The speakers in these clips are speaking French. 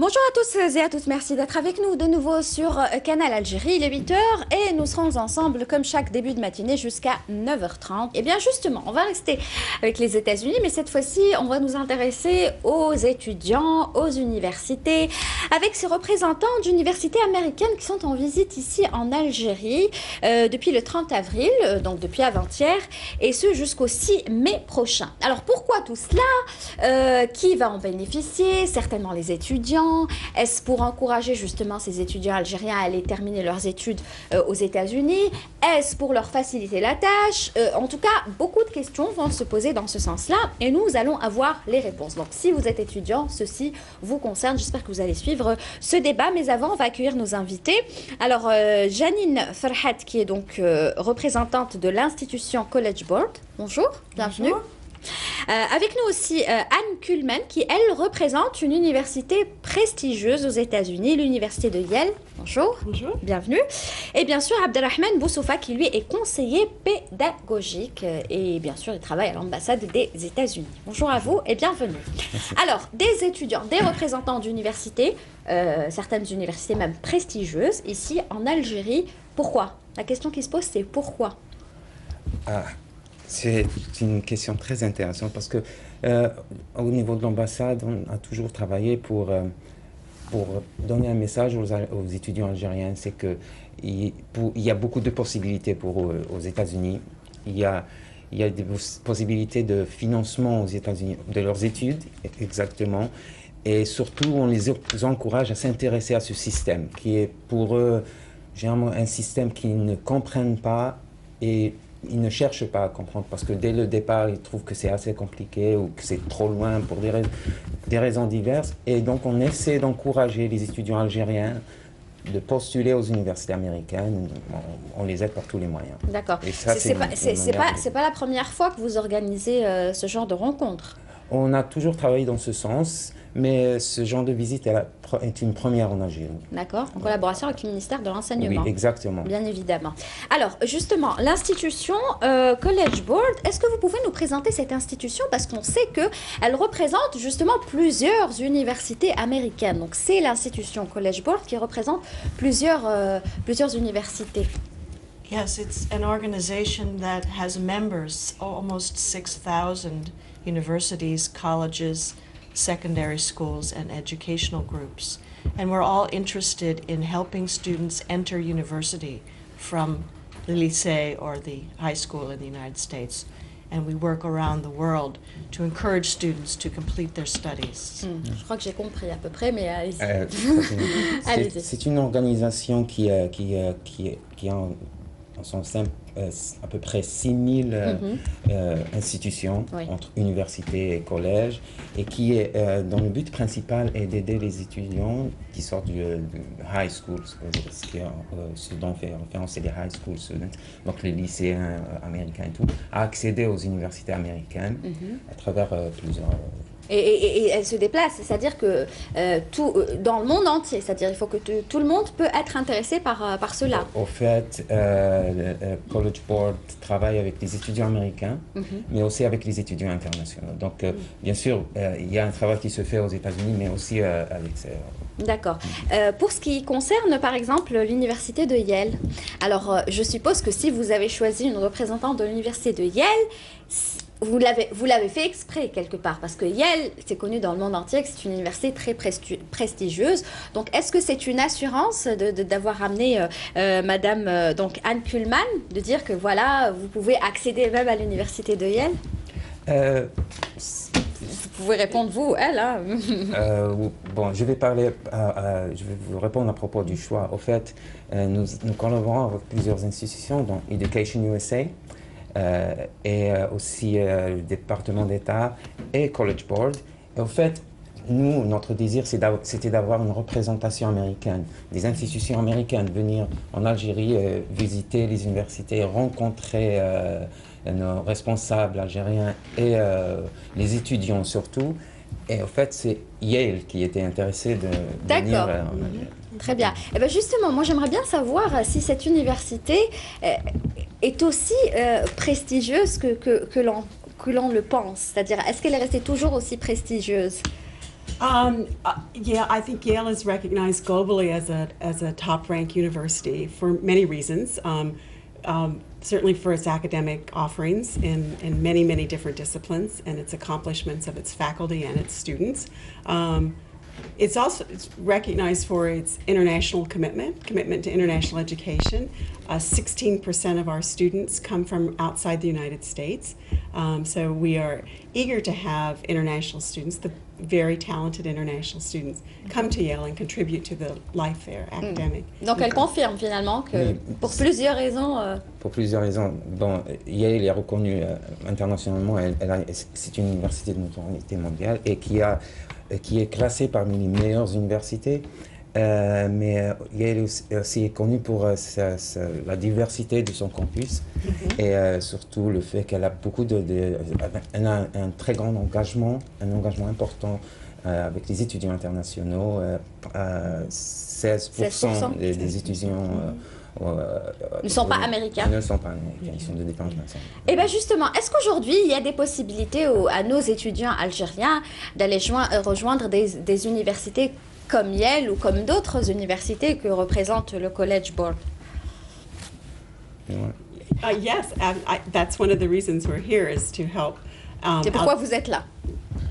Bonjour à tous et à toutes, merci d'être avec nous de nouveau sur Canal Algérie, il est 8 heures et nous serons ensemble comme chaque début de matinée jusqu'à 9h30. Et bien justement, on va rester avec les États-Unis, mais cette fois-ci, on va nous intéresser aux étudiants, aux universités, avec ces représentants d'universités américaines qui sont en visite ici en Algérie depuis le 30 avril, donc depuis avant-hier, et ce jusqu'au 6 mai prochain. Alors pourquoi tout cela? Qui va en bénéficier? Certainement les étudiants. Est-ce pour encourager justement ces étudiants algériens à aller terminer leurs études aux États-Unis? Est-ce pour leur faciliter la tâche? En tout cas, beaucoup de questions vont se poser dans ce sens-là et nous allons avoir les réponses. Donc, si vous êtes étudiant, ceci vous concerne. J'espère que vous allez suivre ce débat. Mais avant, on va accueillir nos invités. Alors, Janine Farhat, qui est donc représentante de l'institution College Board. Bonjour, bienvenue. Bonjour. Avec nous aussi Anne Kuhlman, qui, elle, représente une université prestigieuse aux États-Unis, l'université de Yale. Bonjour. Bonjour. Bienvenue. Et bien sûr, Abdelrahman Boussoufa, qui, lui, est conseiller pédagogique. Et bien sûr, il travaille à l'ambassade des États-Unis. Bonjour à vous et bienvenue. Alors, des étudiants, des représentants d'universités, certaines universités même prestigieuses, ici en Algérie. Pourquoi? La question qui se pose, c'est pourquoi? C'est une question très intéressante parce que au niveau de l'ambassade, on a toujours travaillé pour donner un message aux étudiants algériens. C'est qu'il y a beaucoup de possibilités aux États-Unis. Il y a des possibilités de financement aux États-Unis de leurs études, exactement. Et surtout, on les encourage à s'intéresser à ce système qui est pour eux généralement un système qu'ils ne comprennent pas et ils ne cherchent pas à comprendre parce que dès le départ, ils trouvent que c'est assez compliqué ou que c'est trop loin pour des raisons diverses. Et donc, on essaie d'encourager les étudiants algériens de postuler aux universités américaines. On les aide par tous les moyens. D'accord. C'est pas la première fois que vous organisez ce genre de rencontre? On a toujours travaillé dans ce sens, mais ce genre de visite est une première en Algérie. D'accord, en collaboration avec le ministère de l'Enseignement. Oui, exactement. Bien évidemment. Alors, justement, l'institution College Board, est-ce que vous pouvez nous présenter cette institution? Parce qu'on sait qu'elle représente justement plusieurs universités américaines. Donc, c'est l'institution College Board qui représente plusieurs universités. Yes, it's an organization that has members, almost 6,000 universities, colleges, secondary schools, and educational groups. And we're all interested in helping students enter university from the lycée or the high school in the United States. And we work around the world to encourage students to complete their studies. Je crois que j'ai compris à peu près, mais allez-y. C'est une organisation qui a en son sein à peu près 6000 institutions, oui, entre universités et collèges, et qui est dont le but principal est d'aider les étudiants qui sortent du high school, ce dont on fait référence, c'est les high school students, donc les lycéens américains et tout, à accéder aux universités américaines à travers plusieurs... Et elle se déplace, c'est-à-dire que dans le monde entier, c'est-à-dire il faut que tout le monde peut être intéressé par cela. Au fait, le College Board travaille avec les étudiants américains, mais aussi avec les étudiants internationaux. Donc, bien sûr, il y a un travail qui se fait aux États-Unis, mais aussi à l'extérieur. D'accord. Pour ce qui concerne, par exemple, l'université de Yale, alors je suppose que si vous avez choisi une représentante de l'université de Yale, vous l'avez fait exprès quelque part, parce que Yale, c'est connu dans le monde entier que c'est une université très prestigieuse. Donc, est-ce que c'est une assurance d'avoir amené Madame donc Anne Kuhlman, de dire que voilà, vous pouvez accéder même à l'université de Yale? Vous pouvez répondre vous, elle. Hein. Bon, je vais vous répondre à propos du choix. Au fait, nous collaborons avec plusieurs institutions, dont Education USA, et aussi le département d'État et College Board. Et au fait, notre désir, c'était d'avoir une représentation américaine, des institutions américaines, venir en Algérie, visiter les universités, rencontrer nos responsables algériens et les étudiants surtout. Et au fait, c'est Yale qui était intéressé de venir en Algérie. Très bien. Et bien justement, moi j'aimerais bien savoir si cette université est aussi prestigieuse que l'on le pense. C'est-à-dire, est-ce qu'elle est restée toujours aussi prestigieuse? Yeah, I think Yale is recognized globally as a top-ranked university for many reasons. Certainly for its academic offerings in many, many different disciplines and its accomplishments of its faculty and its students. It's recognized for its international commitment to international education. 16% of our students come from outside the United States. So we are eager to have international students, the very talented international students, come to Yale and contribute to the life there, academic. Donc elle confirme finalement que pour plusieurs raisons... Pour plusieurs raisons. Bon, Yale est reconnue internationalement, c'est une université de notoriété mondiale et qui est classée parmi les meilleures universités. Mais Yale aussi est connue pour la diversité de son campus et surtout le fait qu'elle a un très grand engagement, un engagement important avec les étudiants internationaux. 16% des étudiants ne sont pas américains. Ne sont pas américains, ils sont de défense nationale. Et bien justement, est-ce qu'aujourd'hui il y a des possibilités à nos étudiants algériens d'aller rejoindre des universités comme Yale ou comme d'autres universités que représente le College Board? Yes, that's one of the reasons we're here is to help. C'est pourquoi vous êtes là.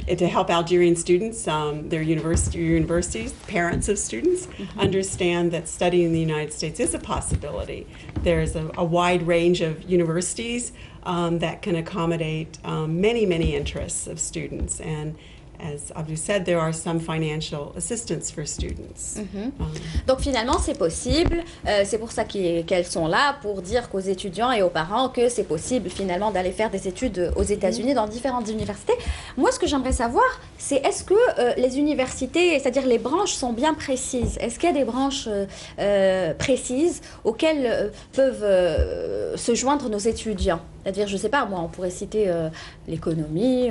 To help Algerian students, their universities, parents of students, understand that studying in the United States is a possibility. There's a wide range of universities that can accommodate many, many interests of students. And as Abdou said, there are some financial assistance for students. Donc finalement, c'est possible. C'est pour ça qu'elles sont là, pour dire qu'aux étudiants et aux parents que c'est possible finalement d'aller faire des études aux États-Unis dans différentes universités. Moi, ce que j'aimerais savoir, c'est est-ce que les universités, c'est-à-dire les branches, sont bien précises? Est-ce qu'il y a des branches précises auxquelles peuvent se joindre nos étudiants? C'est-à-dire, je ne sais pas, moi, on pourrait citer l'économie.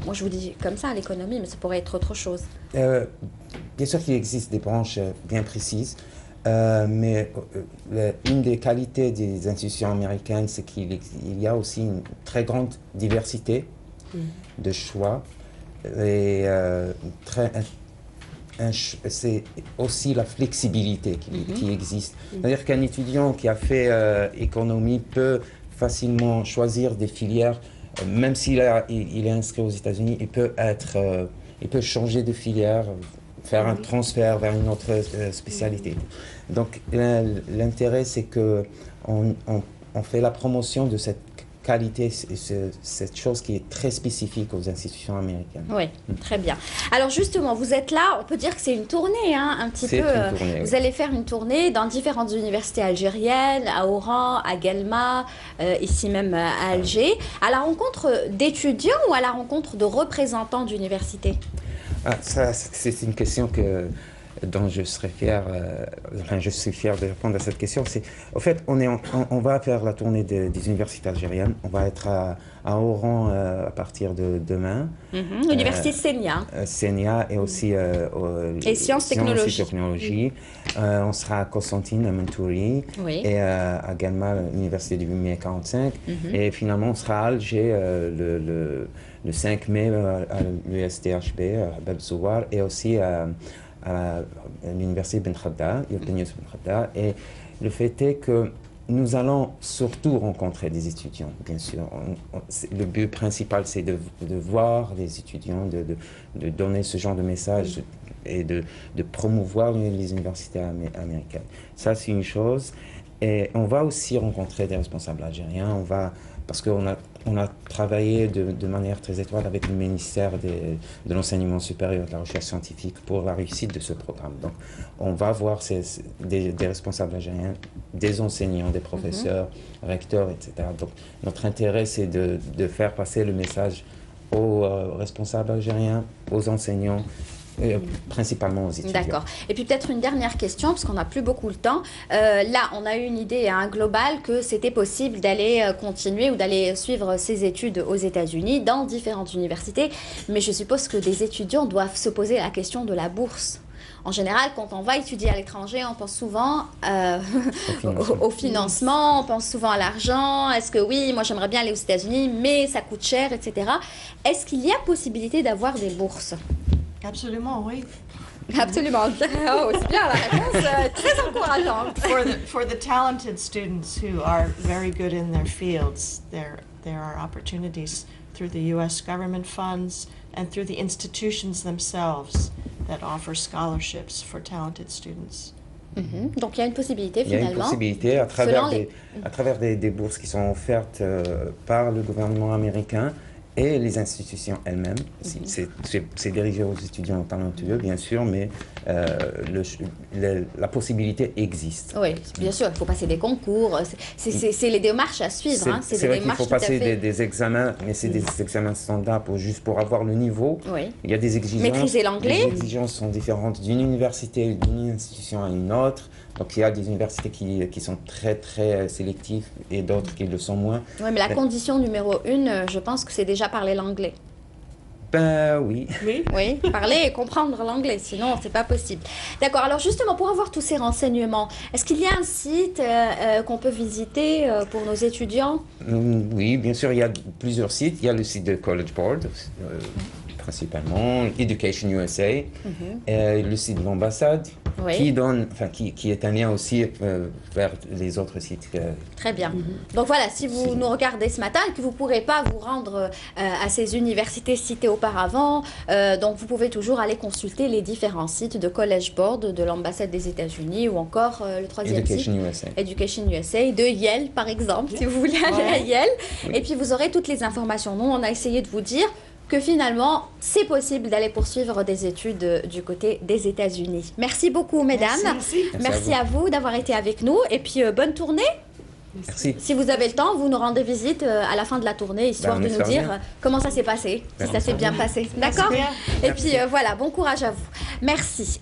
Moi, je vous dis comme ça, l'économie, mais ça pourrait être autre chose. Bien sûr qu'il existe des branches bien précises, mais une des qualités des institutions américaines, c'est qu'il y a aussi une très grande diversité de choix. Et c'est aussi la flexibilité qui existe. C'est-à-dire qu'un étudiant qui a fait économie peut facilement choisir des filières, même s'il est inscrit aux États-Unis, il peut changer de filière, faire un transfert vers une autre spécialité. Donc l'intérêt, c'est qu'on fait la promotion de cette qualité, cette chose qui est très spécifique aux institutions américaines. Oui, très bien. Alors justement, vous êtes là, on peut dire que c'est une tournée, hein, un petit peu. Une tournée, vous allez faire une tournée dans différentes universités algériennes, à Oran, à Guelma, ici même à Alger, à la rencontre d'étudiants ou à la rencontre de représentants d'universités? Ça, c'est une question dont je serais fier, je suis fier de répondre à cette question. En fait, on va faire la tournée des universités algériennes. On va être à Oran à partir de demain. L'université Senia. Senia et aussi et Sciences Technologies. On sera à Constantine, à Mentouri, et à Guelma, l'université du 845. Et finalement, on sera à Alger le 5 mai à l'USTHB, à Bab Zouar, et aussi à l'université Ben Khadda, et le fait est que nous allons surtout rencontrer des étudiants, bien sûr. Le but principal, c'est de voir les étudiants, de donner ce genre de message et de promouvoir les universités américaines. Ça, c'est une chose. Et on va aussi rencontrer des responsables algériens. Parce qu'on a travaillé de manière très étroite avec le ministère de l'enseignement supérieur, de la recherche scientifique pour la réussite de ce programme. Donc, on va voir des responsables algériens, des enseignants, des professeurs, recteurs, etc. Donc, notre intérêt, c'est de faire passer le message aux responsables algériens, aux enseignants, principalement aux étudiants. D'accord. Et puis peut-être une dernière question, parce qu'on n'a plus beaucoup le temps. Là, on a eu une idée globale que c'était possible d'aller continuer ou d'aller suivre ses études aux États-Unis dans différentes universités. Mais je suppose que des étudiants doivent se poser la question de la bourse. En général, quand on va étudier à l'étranger, on pense souvent au financement, on pense souvent à l'argent. Est-ce que oui, moi j'aimerais bien aller aux États-Unis, mais ça coûte cher, etc. Est-ce qu'il y a possibilité d'avoir des bourses Absolument, oui. Absolument. Oh, c'est bien la réponse, très encourageante. For the talented students who are very good in their fields, there are opportunities through the U.S. government funds and through the institutions themselves that offer scholarships for talented students. Donc il y a une possibilité Il y a une finalement. possibilité à travers, selon à travers des bourses qui sont offertes par le gouvernement américain et les institutions elles-mêmes. C'est dirigé aux étudiants talentueux, bien sûr, mais la possibilité existe. Oui, bien sûr, il faut passer des concours. C'est les démarches à suivre. Hein. C'est des vrai qu'il démarches faut tout à passer fait. des examens, mais c'est des examens standards juste pour avoir le niveau. Oui. Il y a des exigences. Maîtriser l'anglais. Les exigences sont différentes d'une université, d'une institution à une autre. Donc il y a des universités qui sont très très sélectives et d'autres qui le sont moins. Oui, mais la condition numéro 1, je pense que c'est déjà parler l'anglais. Ben oui. Oui. Oui, parler et comprendre l'anglais, sinon c'est pas possible. D'accord, alors justement pour avoir tous ces renseignements, est-ce qu'il y a un site qu'on peut visiter pour nos étudiants? Oui, bien sûr, il y a plusieurs sites. Il y a le site de College Board, principalement, Education USA, le site de l'ambassade, Oui. qui est un lien aussi vers les autres sites. Très bien. Donc voilà, si vous nous regardez ce matin et que vous ne pourrez pas vous rendre à ces universités citées auparavant, donc vous pouvez toujours aller consulter les différents sites de College Board, de l'ambassade des États-Unis ou encore le troisième site, Education USA. Education USA, de Yale par exemple, si vous voulez aller à Yale. Et puis vous aurez toutes les informations. Nous, on a essayé de vous dire que finalement, c'est possible d'aller poursuivre des études du côté des États-Unis. Merci beaucoup, mesdames. Merci à vous d'avoir été avec nous. Et puis, bonne tournée. Merci. Si vous avez le temps, vous nous rendez visite à la fin de la tournée, histoire on de nous espère dire bien. comment ça s'est passé, si ça s'est bien passé. D'accord? Et puis, voilà, bon courage à vous. Merci.